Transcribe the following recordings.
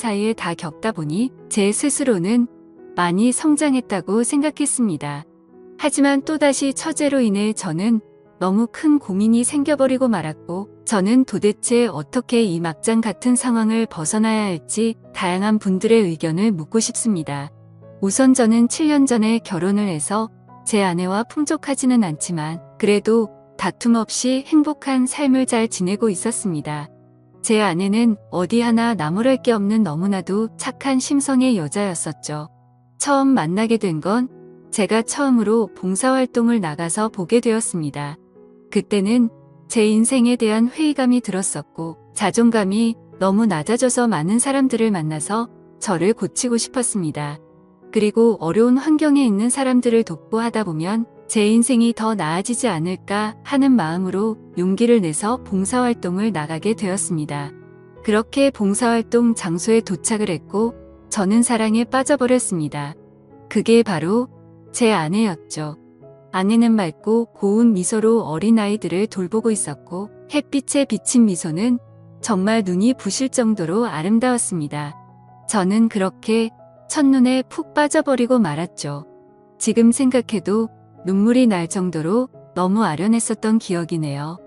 사이에 다 겪다 보니 제 스스로는 많이 성장했다고 생각했습니다. 하지만 또다시 처제로 인해 저는 너무 큰 고민이 생겨버리고 말았고, 저는 도대체 어떻게 이 막장 같은 상황을 벗어나야 할지 다양한 분들의 의견을 묻고 싶습니다. 우선 저는 7년 전에 결혼을 해서 제 아내와 풍족하지는 않지만 그래도 다툼 없이 행복한 삶을 잘 지내고 있었습니다. 제 아내는 어디 하나 나무랄 게 없는 너무나도 착한 심성의 여자였었죠. 처음 만나게 된 건 제가 처음으로 봉사활동을 나가서 보게 되었습니다. 그때는 제 인생에 대한 회의감이 들었었고, 자존감이 너무 낮아져서 많은 사람들을 만나서 저를 고치고 싶었습니다. 그리고 어려운 환경에 있는 사람들을 돕고 하다 보면 제 인생이 더 나아지지 않을까 하는 마음으로 용기를 내서 봉사활동을 나가게 되었습니다. 그렇게 봉사활동 장소에 도착을 했고 저는 사랑에 빠져버렸습니다. 그게 바로 제 아내였죠. 아내는 맑고 고운 미소로 어린아이들을 돌보고 있었고, 햇빛에 비친 미소는 정말 눈이 부실 정도로 아름다웠습니다. 저는 그렇게 첫눈에 푹 빠져버리고 말았죠. 지금 생각해도 눈물이 날 정도로 너무 아련했었던 기억이네요.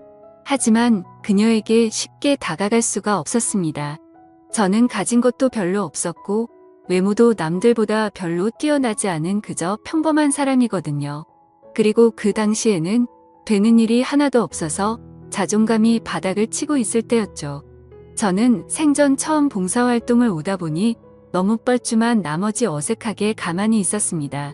하지만 그녀에게 쉽게 다가갈 수가 없었습니다. 저는 가진 것도 별로 없었고 외모도 남들보다 별로 뛰어나지 않은 그저 평범한 사람이거든요. 그리고 그 당시에는 되는 일이 하나도 없어서 자존감이 바닥을 치고 있을 때였죠. 저는 생전 처음 봉사활동을 오다 보니 너무 뻘쭘한 나머지 어색하게 가만히 있었습니다.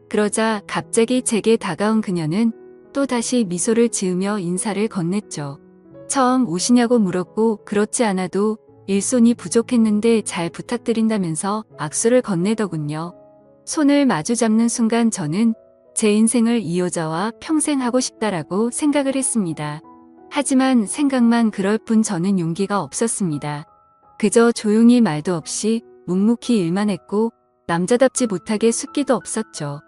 그러자 갑자기 제게 다가온 그녀는 또다시 미소를 지으며 인사를 건넸죠. 처음 오시냐고 물었고 그렇지 않아도 일손이 부족했는데 잘 부탁드린다면서 악수를 건네더군요. 손을 마주 잡는 순간 저는 제 인생을 이 여자와 평생 하고 싶다라고 생각을 했습니다. 하지만 생각만 그럴 뿐 저는 용기가 없었습니다. 그저 조용히 말도 없이 묵묵히 일만 했고 남자답지 못하게 숫기도 없었죠.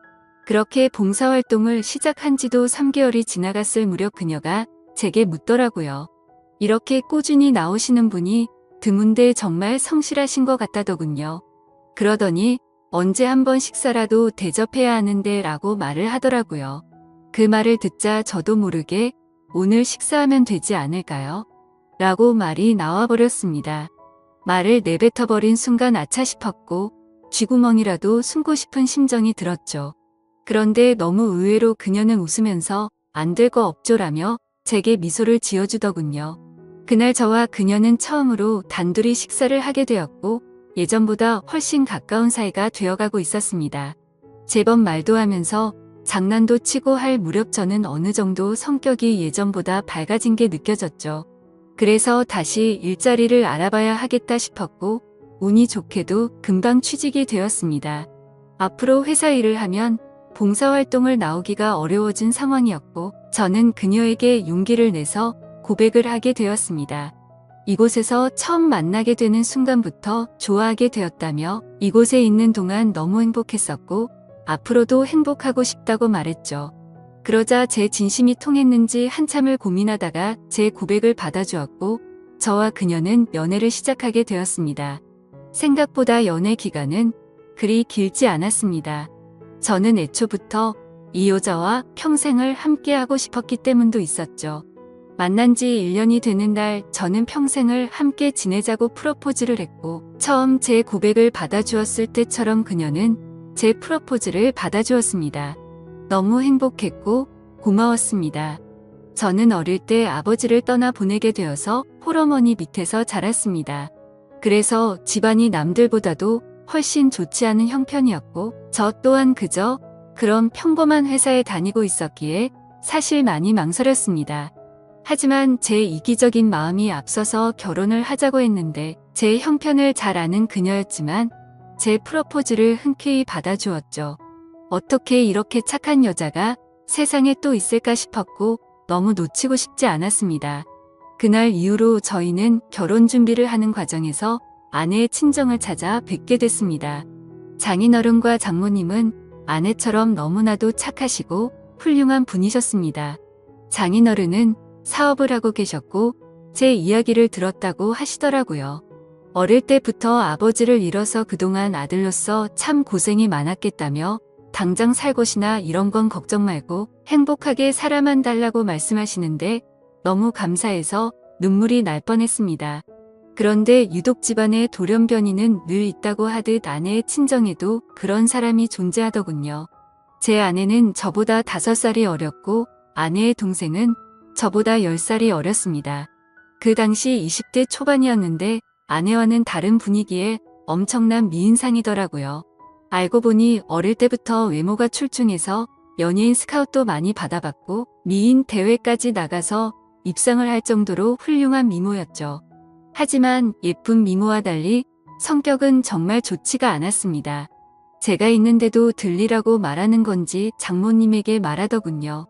그렇게 봉사활동을 시작한 지도 3개월이 지나갔을 무렵 그녀가 제게 묻더라고요. 이렇게 꾸준히 나오시는 분이 드문데 정말 성실하신 것 같다더군요. 그러더니 언제 한번 식사라도 대접해야 하는데 라고 말을 하더라고요. 그 말을 듣자 저도 모르게 오늘 식사하면 되지 않을까요? 라고 말이 나와버렸습니다. 말을 내뱉어버린 순간 아차 싶었고 쥐구멍이라도 숨고 싶은 심정이 들었죠. 그런데 너무 의외로 그녀는 웃으면서 안 될 거 없죠라며 제게 미소를 지어주더군요. 그날 저와 그녀는 처음으로 단둘이 식사를 하게 되었고 예전보다 훨씬 가까운 사이가 되어가고 있었습니다. 제법 말도 하면서 장난도 치고 할 무렵 저는 어느 정도 성격이 예전보다 밝아진 게 느껴졌죠. 그래서 다시 일자리를 알아봐야 하겠다 싶었고 운이 좋게도 금방 취직이 되었습니다. 앞으로 회사 일을 하면 봉사활동을 나오기가 어려워진 상황이었고 저는 그녀에게 용기를 내서 고백을 하게 되었습니다. 이곳에서 처음 만나게 되는 순간부터 좋아하게 되었다며 이곳에 있는 동안 너무 행복했었고 앞으로도 행복하고 싶다고 말했죠. 그러자 제 진심이 통했는지 한참을 고민하다가 제 고백을 받아주었고 저와 그녀는 연애를 시작하게 되었습니다. 생각보다 연애 기간은 그리 길지 않았습니다. 저는 애초부터 이 여자와 평생을 함께하고 싶었기 때문도 있었죠. 만난 지 1년이 되는 날 저는 평생을 함께 지내자고 프로포즈를 했고 처음 제 고백을 받아주었을 때처럼 그녀는 제 프로포즈를 받아주었습니다. 너무 행복했고 고마웠습니다. 저는 어릴 때 아버지를 떠나 보내게 되어서 홀어머니 밑에서 자랐습니다. 그래서 집안이 남들보다도 훨씬 좋지 않은 형편이었고 저 또한 그저 그런 평범한 회사에 다니고 있었기에 사실 많이 망설였습니다. 하지만 제 이기적인 마음이 앞서서 결혼을 하자고 했는데 제 형편을 잘 아는 그녀였지만 제 프로포즈를 흔쾌히 받아주었죠. 어떻게 이렇게 착한 여자가 세상에 또 있을까 싶었고 너무 놓치고 싶지 않았습니다. 그날 이후로 저희는 결혼 준비를 하는 과정에서 아내의 친정을 찾아 뵙게 됐습니다. 장인어른과 장모님은 아내처럼 너무나도 착하시고 훌륭한 분이셨습니다. 장인어른은 사업을 하고 계셨고 제 이야기를 들었다고 하시더라고요. 어릴 때부터 아버지를 잃어서 그동안 아들로서 참 고생이 많았겠다며 당장 살 것이나 이런 건 걱정 말고 행복하게 살아만 달라고 말씀하시는데 너무 감사해서 눈물이 날 뻔했습니다. 그런데 유독 집안에 돌연변이는 늘 있다고 하듯 아내의 친정에도 그런 사람이 존재하더군요. 제 아내는 저보다 5살이 어렸고 아내의 동생은 저보다 10살이 어렸습니다. 그 당시 20대 초반이었는데 아내와는 다른 분위기에 엄청난 미인상이더라고요. 알고 보니 어릴 때부터 외모가 출중해서 연예인 스카웃도 많이 받아봤고 미인 대회까지 나가서 입상을 할 정도로 훌륭한 미모였죠. 하지만 예쁜 미모와 달리 성격은 정말 좋지가 않았습니다. 제가 있는데도 들리라고 말하는 건지 장모님에게 말하더군요.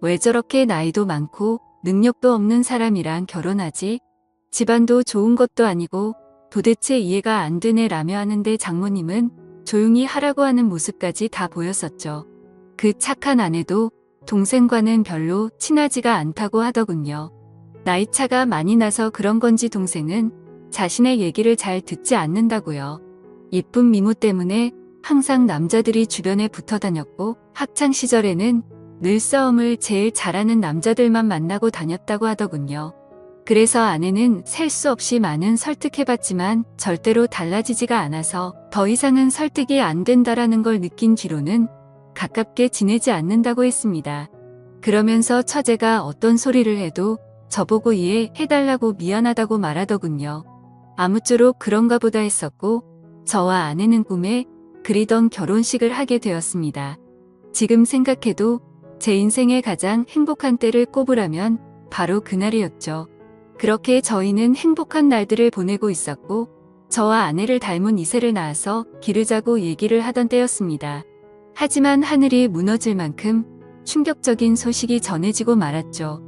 왜 저렇게 나이도 많고 능력도 없는 사람이랑 결혼하지? 집안도 좋은 것도 아니고 도대체 이해가 안 되네라며 하는데 장모님은 조용히 하라고 하는 모습까지 다 보였었죠. 그 착한 아내도 동생과는 별로 친하지가 않다고 하더군요. 나이차가 많이 나서 그런 건지 동생은 자신의 얘기를 잘 듣지 않는다고요. 예쁜 미모 때문에 항상 남자들이 주변에 붙어 다녔고 학창 시절에는 늘 싸움을 제일 잘하는 남자들만 만나고 다녔다고 하더군요. 그래서 아내는 셀 수 없이 많은 설득해봤지만 절대로 달라지지가 않아서 더 이상은 설득이 안 된다라는 걸 느낀 뒤로는 가깝게 지내지 않는다고 했습니다. 그러면서 처제가 어떤 소리를 해도 저보고 이해해달라고 미안하다고 말하더군요. 아무쪼록 그런가 보다 했었고 저와 아내는 꿈에 그리던 결혼식을 하게 되었습니다. 지금 생각해도 제 인생의 가장 행복한 때를 꼽으라면 바로 그날이었죠. 그렇게 저희는 행복한 날들을 보내고 있었고 저와 아내를 닮은 이세를 낳아서 기르자고 얘기를 하던 때였습니다. 하지만 하늘이 무너질 만큼 충격적인 소식이 전해지고 말았죠.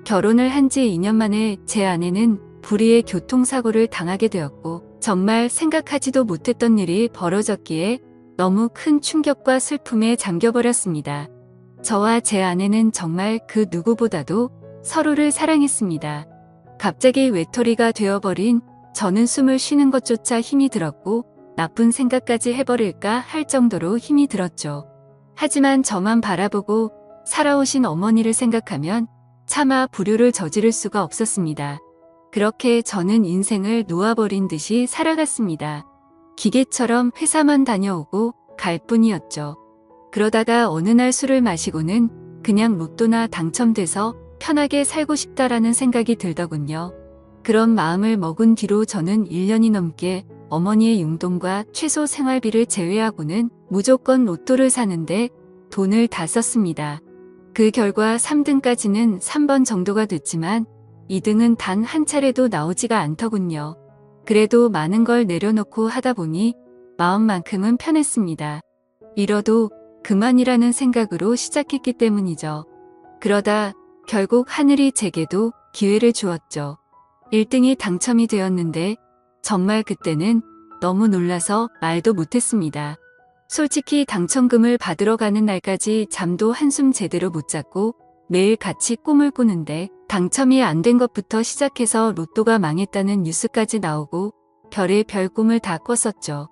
결혼을 한 지 2년 만에 제 아내는 불의의 교통사고를 당하게 되었고 정말 생각하지도 못했던 일이 벌어졌기에 너무 큰 충격과 슬픔에 잠겨버렸습니다. 저와 제 아내는 정말 그 누구보다도 서로를 사랑했습니다. 갑자기 외톨이가 되어버린 저는 숨을 쉬는 것조차 힘이 들었고 나쁜 생각까지 해버릴까 할 정도로 힘이 들었죠. 하지만 저만 바라보고 살아오신 어머니를 생각하면 차마 불효를 저지를 수가 없었습니다. 그렇게 저는 인생을 놓아버린 듯이 살아갔습니다. 기계처럼 회사만 다녀오고 갈 뿐이었죠. 그러다가 어느 날 술을 마시고는 그냥 로또나 당첨돼서 편하게 살고 싶다라는 생각이 들더군요. 그런 마음을 먹은 뒤로 저는 1년이 넘게 어머니의 용돈과 최소 생활비를 제외하고는 무조건 로또를 사는데 돈을 다 썼습니다. 그 결과 3등까지는 3번 정도가 됐지만 2등은 단 한 차례도 나오지가 않더군요. 그래도 많은 걸 내려놓고 하다 보니 마음만큼은 편했습니다. 잃어도 그만이라는 생각으로 시작했기 때문이죠. 그러다 결국 하늘이 제게도 기회를 주었죠. 1등이 당첨이 되었는데 정말 그때는 너무 놀라서 말도 못했습니다. 솔직히 당첨금을 받으러 가는 날까지 잠도 한숨 제대로 못 잤고 매일 같이 꿈을 꾸는데 당첨이 안 된 것부터 시작해서 로또가 망했다는 뉴스까지 나오고 별의별 꿈을 다 꿨었죠.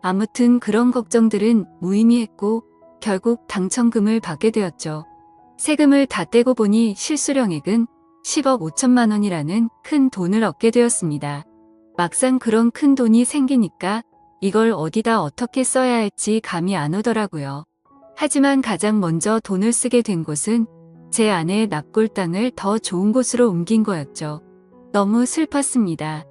아무튼 그런 걱정들은 무의미했고 결국 당첨금을 받게 되었죠. 세금을 다 떼고 보니 실수령액은 10억 5천만 원이라는 큰 돈을 얻게 되었습니다. 막상 그런 큰 돈이 생기니까 이걸 어디다 어떻게 써야 할지 감이 안 오더라고요. 하지만 가장 먼저 돈을 쓰게 된 곳은 제 아내의 납골 땅을 더 좋은 곳으로 옮긴 거였죠. 너무 슬펐습니다.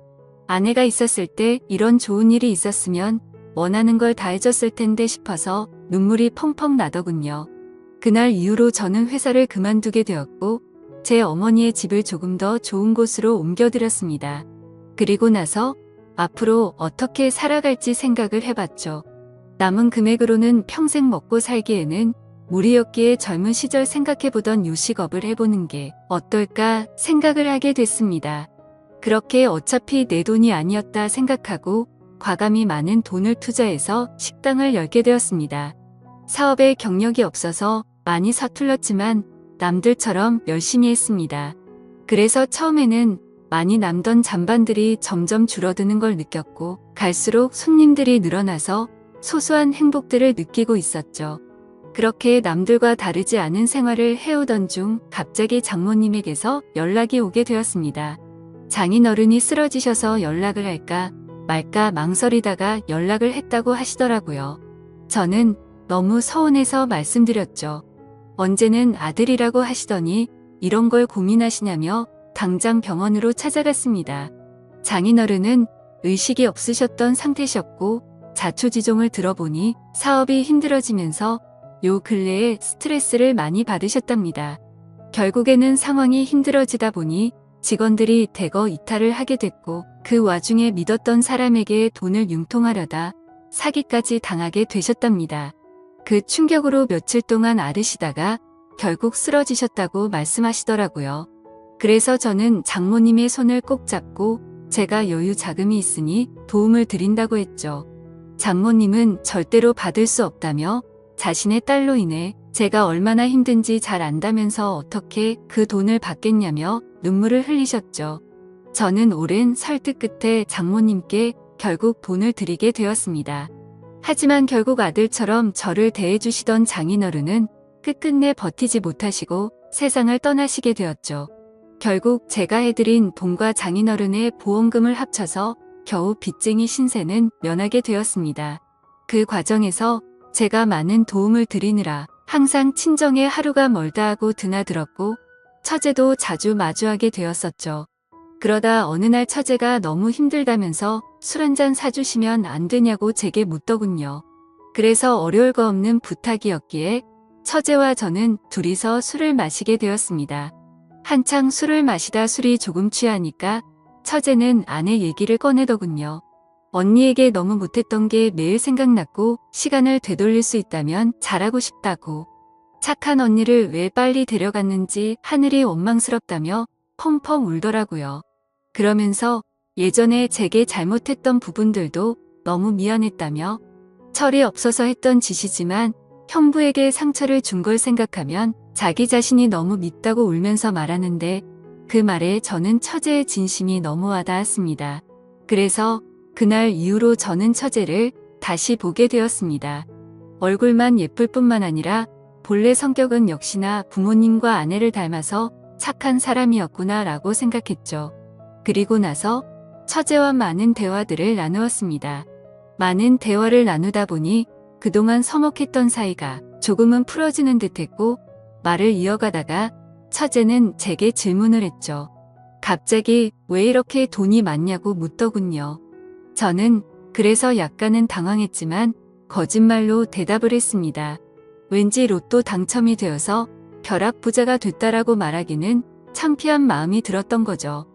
아내가 있었을 때 이런 좋은 일이 있었으면 원하는 걸 다 해줬을 텐데 싶어서 눈물이 펑펑 나더군요. 그날 이후로 저는 회사를 그만두게 되었고 제 어머니의 집을 조금 더 좋은 곳으로 옮겨드렸습니다. 그리고 나서 앞으로 어떻게 살아갈지 생각을 해봤죠. 남은 금액으로는 평생 먹고 살기에는 무리였기에 젊은 시절 생각해보던 요식업을 해보는 게 어떨까 생각을 하게 됐습니다. 그렇게 어차피 내 돈이 아니었다 생각하고 과감히 많은 돈을 투자해서 식당을 열게 되었습니다. 사업에 경력이 없어서 많이 서툴렀지만 남들처럼 열심히 했습니다. 그래서 처음에는 많이 남던 잔반들이 점점 줄어드는 걸 느꼈고 갈수록 손님들이 늘어나서 소소한 행복들을 느끼고 있었죠. 그렇게 남들과 다르지 않은 생활을 해오던 중 갑자기 장모님에게서 연락이 오게 되었습니다. 장인어른이 쓰러지셔서 연락을 할까 말까 망설이다가 연락을 했다고 하시더라고요. 저는 너무 서운해서 말씀드렸죠. 언제는 아들이라고 하시더니 이런 걸 고민하시냐며 당장 병원으로 찾아갔습니다. 장인어른은 의식이 없으셨던 상태셨고 자초지종을 들어보니 사업이 힘들어지면서 요 근래에 스트레스를 많이 받으셨답니다. 결국에는 상황이 힘들어지다 보니 직원들이 대거 이탈을 하게 됐고 그 와중에 믿었던 사람에게 돈을 융통하려다 사기까지 당하게 되셨답니다. 그 충격으로 며칠 동안 앓으시다가 결국 쓰러지셨다고 말씀하시더라고요. 그래서 저는 장모님의 손을 꼭 잡고 제가 여유 자금이 있으니 도움을 드린다고 했죠. 장모님은 절대로 받을 수 없다며 자신의 딸로 인해 제가 얼마나 힘든지 잘 안다면서 어떻게 그 돈을 받겠냐며 눈물을 흘리셨죠. 저는 오랜 설득 끝에 장모님께 결국 돈을 드리게 되었습니다. 하지만 결국 아들처럼 저를 대해주시던 장인어른은 끝끝내 버티지 못하시고 세상을 떠나시게 되었죠. 결국 제가 해드린 돈과 장인어른의 보험금을 합쳐서 겨우 빚쟁이 신세는 면하게 되었습니다. 그 과정에서 제가 많은 도움을 드리느라 항상 친정에 하루가 멀다 하고 드나들었고 처제도 자주 마주하게 되었었죠. 그러다 어느 날 처제가 너무 힘들다면서 술 한잔 사주시면 안 되냐고 제게 묻더군요. 그래서 어려울 거 없는 부탁이었기에 처제와 저는 둘이서 술을 마시게 되었습니다. 한창 술을 마시다 술이 조금 취하니까 처제는 아내 얘기를 꺼내더군요. 언니에게 너무 못했던 게 매일 생각났고 시간을 되돌릴 수 있다면 잘하고 싶다고. 착한 언니를 왜 빨리 데려갔는지 하늘이 원망스럽다며 펑펑 울더라고요. 그러면서 예전에 제게 잘못했던 부분들도 너무 미안했다며 철이 없어서 했던 짓이지만 형부에게 상처를 준 걸 생각하면 자기 자신이 너무 밉다고 울면서 말하는데 그 말에 저는 처제의 진심이 너무 와닿았습니다. 그래서 그날 이후로 저는 처제를 다시 보게 되었습니다. 얼굴만 예쁠 뿐만 아니라 본래 성격은 역시나 부모님과 아내를 닮아서 착한 사람이었구나 라고 생각했죠. 그리고 나서 처제와 많은 대화들을 나누었습니다. 많은 대화를 나누다 보니 그동안 서먹했던 사이가 조금은 풀어지는 듯했고 말을 이어가다가 처제는 제게 질문을 했죠. 갑자기 왜 이렇게 돈이 많냐고 묻더군요. 저는 그래서 약간은 당황했지만 거짓말로 대답을 했습니다. 왠지 로또 당첨이 되어서 벼락부자가 됐다라고 말하기는 창피한 마음이 들었던 거죠.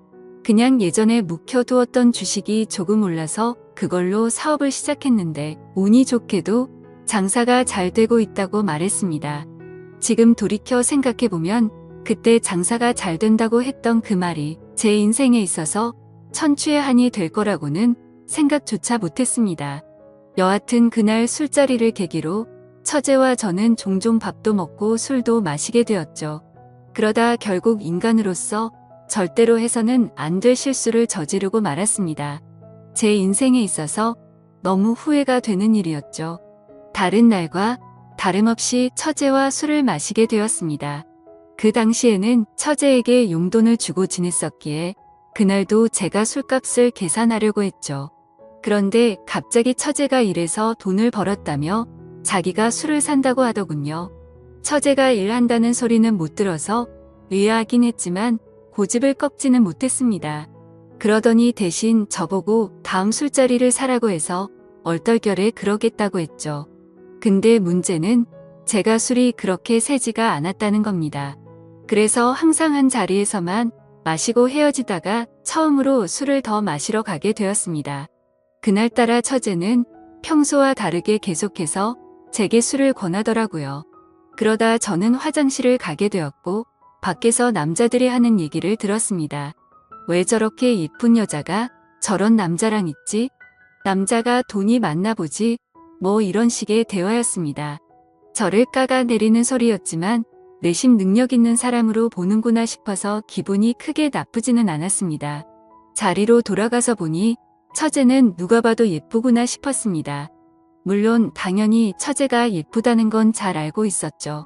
그냥 예전에 묵혀두었던 주식이 조금 올라서 그걸로 사업을 시작했는데 운이 좋게도 장사가 잘 되고 있다고 말했습니다. 지금 돌이켜 생각해보면 그때 장사가 잘 된다고 했던 그 말이 제 인생에 있어서 천추의 한이 될 거라고는 생각조차 못했습니다. 여하튼 그날 술자리를 계기로 처제와 저는 종종 밥도 먹고 술도 마시게 되었죠. 그러다 결국 인간으로서 절대로 해서는 안 될 실수를 저지르고 말았습니다. 제 인생에 있어서 너무 후회가 되는 일이었죠. 다른 날과 다름없이 처제와 술을 마시게 되었습니다. 그 당시에는 처제에게 용돈을 주고 지냈었기에 그날도 제가 술값을 계산하려고 했죠. 그런데 갑자기 처제가 일해서 돈을 벌었다며 자기가 술을 산다고 하더군요. 처제가 일한다는 소리는 못 들어서 의아하긴 했지만 고집을 꺾지는 못했습니다. 그러더니 대신 저보고 다음 술자리를 사라고 해서 얼떨결에 그러겠다고 했죠. 근데 문제는 제가 술이 그렇게 세지가 않았다는 겁니다. 그래서 항상 한 자리에서만 마시고 헤어지다가 처음으로 술을 더 마시러 가게 되었습니다. 그날따라 처제는 평소와 다르게 계속해서 제게 술을 권하더라고요. 그러다 저는 화장실을 가게 되었고 밖에서 남자들이 하는 얘기를 들었습니다. 왜 저렇게 예쁜 여자가 저런 남자랑 있지? 남자가 돈이 많나 보지? 뭐 이런 식의 대화였습니다. 저를 깎아내리는 소리였지만 내심 능력 있는 사람으로 보는구나 싶어서 기분이 크게 나쁘지는 않았습니다. 자리로 돌아가서 보니 처제는 누가 봐도 예쁘구나 싶었습니다. 물론 당연히 처제가 예쁘다는 건 잘 알고 있었죠.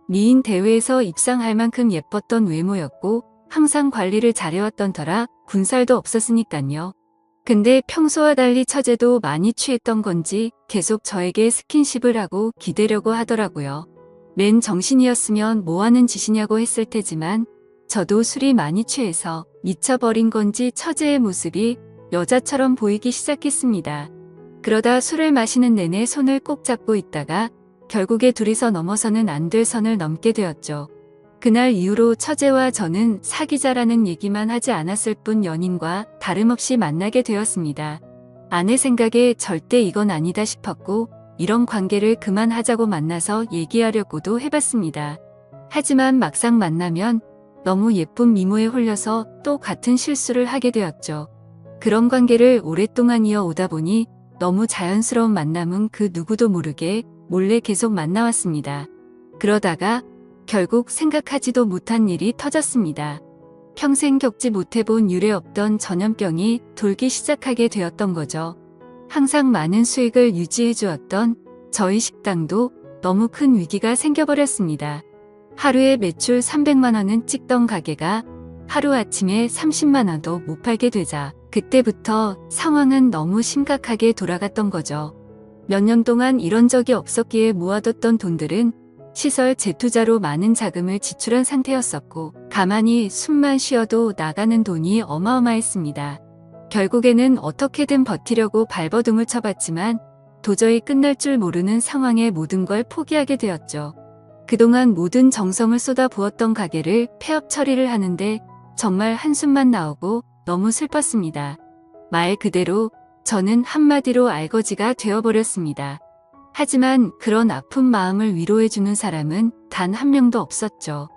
미인 대회에서 입상할 만큼 예뻤던 외모였고 항상 관리를 잘해왔던 터라 군살도 없었으니깐요. 근데 평소와 달리 처제도 많이 취했던 건지 계속 저에게 스킨십을 하고 기대려고 하더라고요. 맨 정신이었으면 뭐하는 짓이냐고 했을 테지만 저도 술이 많이 취해서 미쳐버린 건지 처제의 모습이 여자처럼 보이기 시작했습니다. 그러다 술을 마시는 내내 손을 꼭 잡고 있다가 결국에 둘이서 넘어서는 안 될 선을 넘게 되었죠. 그날 이후로 처제와 저는 사귀자라는 얘기만 하지 않았을 뿐 연인과 다름없이 만나게 되었습니다. 아내 생각에 절대 이건 아니다 싶었고 이런 관계를 그만하자고 만나서 얘기하려고도 해봤습니다. 하지만 막상 만나면 너무 예쁜 미모에 홀려서 또 같은 실수를 하게 되었죠. 그런 관계를 오랫동안 이어오다 보니 너무 자연스러운 만남은 그 누구도 모르게 몰래 계속 만나왔습니다. 그러다가 결국 생각하지도 못한 일이 터졌습니다. 평생 겪지 못해본 유례 없던 전염병이 돌기 시작하게 되었던 거죠. 항상 많은 수익을 유지해 주었던 저희 식당도 너무 큰 위기가 생겨버렸습니다. 하루에 매출 300만 원은 찍던 가게가 하루아침에 30만 원도 못 팔게 되자 그때부터 상황은 너무 심각하게 돌아갔던 거죠. 몇 년 동안 이런 적이 없었기에 모아뒀던 돈들은 시설 재투자로 많은 자금을 지출한 상태였었고 가만히 숨만 쉬어도 나가는 돈이 어마어마했습니다. 결국에는 어떻게든 버티려고 발버둥을 쳐봤지만 도저히 끝날 줄 모르는 상황에 모든 걸 포기하게 되었죠. 그동안 모든 정성을 쏟아부었던 가게를 폐업 처리를 하는데 정말 한숨만 나오고 너무 슬펐습니다. 말 그대로 저는 한마디로 알거지가 되어버렸습니다. 하지만 그런 아픈 마음을 위로해주는 사람은 단 한 명도 없었죠.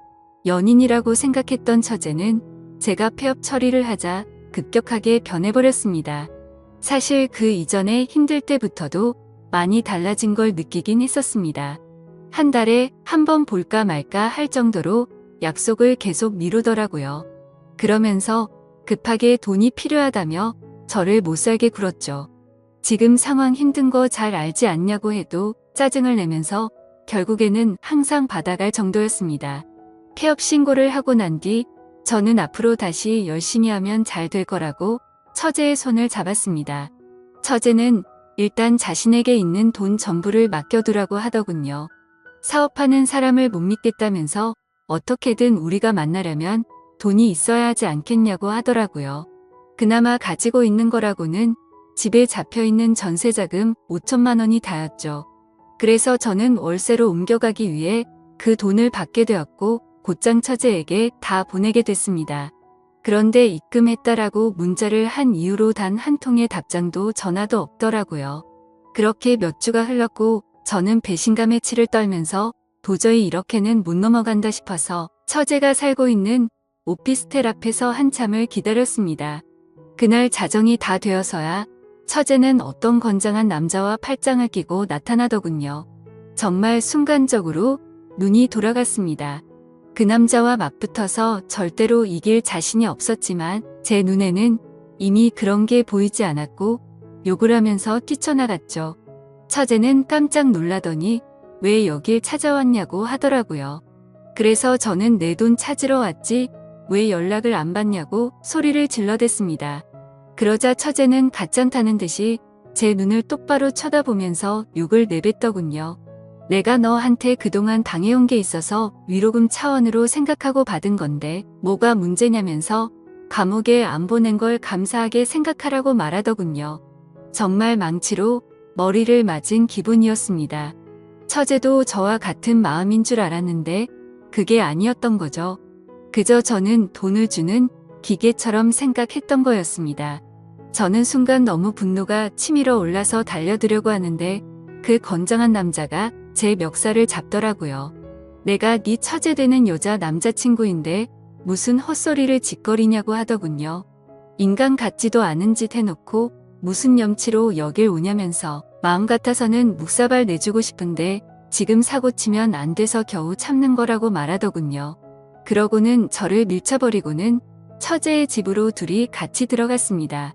연인이라고 생각했던 처제는 제가 폐업 처리를 하자 급격하게 변해버렸습니다. 사실 그 이전에 힘들 때부터도 많이 달라진 걸 느끼긴 했었습니다. 한 달에 한 번 볼까 말까 할 정도로 약속을 계속 미루더라고요. 그러면서 급하게 돈이 필요하다며 저를 못살게 굴었죠. 지금 상황 힘든 거 잘 알지 않냐고 해도 짜증을 내면서 결국에는 항상 받아갈 정도였습니다. 폐업 신고를 하고 난 뒤 저는 앞으로 다시 열심히 하면 잘 될 거라고 처제의 손을 잡았습니다. 처제는 일단 자신에게 있는 돈 전부를 맡겨두라고 하더군요. 사업하는 사람을 못 믿겠다면서 어떻게든 우리가 만나려면 돈이 있어야 하지 않겠냐고 하더라고요. 그나마 가지고 있는 거라고는 집에 잡혀있는 전세자금 5천만 원이 다였죠. 그래서 저는 월세로 옮겨가기 위해 그 돈을 받게 되었고 곧장 처제에게 다 보내게 됐습니다. 그런데 입금했다라고 문자를 한 이후로 단 한 통의 답장도 전화도 없더라고요. 그렇게 몇 주가 흘렀고 저는 배신감에 치를 떨면서 도저히 이렇게는 못 넘어간다 싶어서 처제가 살고 있는 오피스텔 앞에서 한참을 기다렸습니다. 그날 자정이 다 되어서야 처제는 어떤 건장한 남자와 팔짱을 끼고 나타나더군요. 정말 순간적으로 눈이 돌아갔습니다. 그 남자와 맞붙어서 절대로 이길 자신이 없었지만 제 눈에는 이미 그런 게 보이지 않았고 욕을 하면서 뛰쳐나갔죠. 처제는 깜짝 놀라더니 왜 여길 찾아왔냐고 하더라고요. 그래서 저는 내 돈 찾으러 왔지 왜 연락을 안 받냐고 소리를 질러댔습니다. 그러자 처제는 가짠타는 듯이 제 눈을 똑바로 쳐다보면서 욕을 내뱉더군요. 내가 너한테 그동안 당해온 게 있어서 위로금 차원으로 생각하고 받은 건데 뭐가 문제냐면서 감옥에 안 보낸 걸 감사하게 생각하라고 말하더군요. 정말 망치로 머리를 맞은 기분이었습니다. 처제도 저와 같은 마음인 줄 알았는데 그게 아니었던 거죠. 그저 저는 돈을 주는 기계처럼 생각했던 거였습니다. 저는 순간 너무 분노가 치밀어 올라서 달려들려고 하는데 그 건장한 남자가 제 멱살을 잡더라고요. 내가 네 처제 되는 여자 남자친구인데 무슨 헛소리를 짓거리냐고 하더군요. 인간 같지도 않은 짓 해놓고 무슨 염치로 여길 오냐면서 마음 같아서는 묵사발 내주고 싶은데 지금 사고치면 안 돼서 겨우 참는 거라고 말하더군요. 그러고는 저를 밀쳐버리고는 처제의 집으로 둘이 같이 들어갔습니다.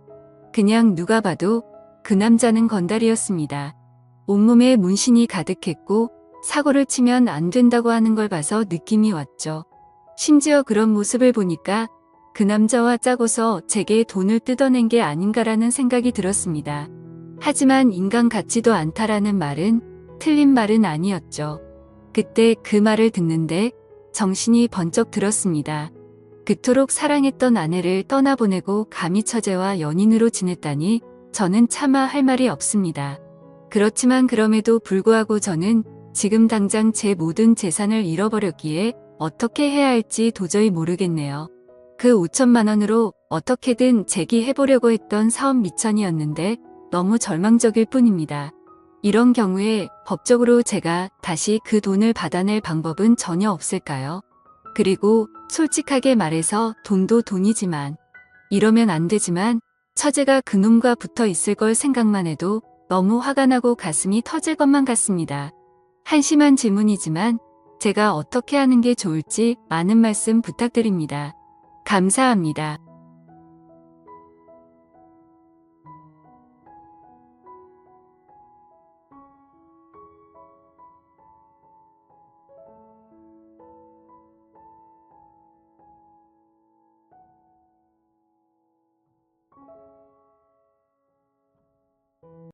그냥 누가 봐도 그 남자는 건달이었습니다. 온몸에 문신이 가득했고 사고를 치면 안 된다고 하는 걸 봐서 느낌이 왔죠. 심지어 그런 모습을 보니까 그 남자와 짜고서 제게 돈을 뜯어낸 게 아닌가라는 생각이 들었습니다. 하지만 인간 같지도 않다라는 말은 틀린 말은 아니었죠. 그때 그 말을 듣는데 정신이 번쩍 들었습니다. 그토록 사랑했던 아내를 떠나보내고 감히 처제와 연인으로 지냈다니 저는 차마 할 말이 없습니다. 그렇지만 그럼에도 불구하고 저는 지금 당장 제 모든 재산을 잃어버렸기에 어떻게 해야 할지 도저히 모르겠네요. 그 5천만 원으로 어떻게든 재기해보려고 했던 사업 미천이었는데 너무 절망적일 뿐입니다. 이런 경우에 법적으로 제가 다시 그 돈을 받아낼 방법은 전혀 없을까요? 그리고 솔직하게 말해서 돈도 돈이지만 이러면 안 되지만 처제가 그놈과 붙어 있을 걸 생각만 해도 너무 화가 나고 가슴이 터질 것만 같습니다. 한심한 질문이지만 제가 어떻게 하는 게 좋을지 많은 말씀 부탁드립니다. 감사합니다.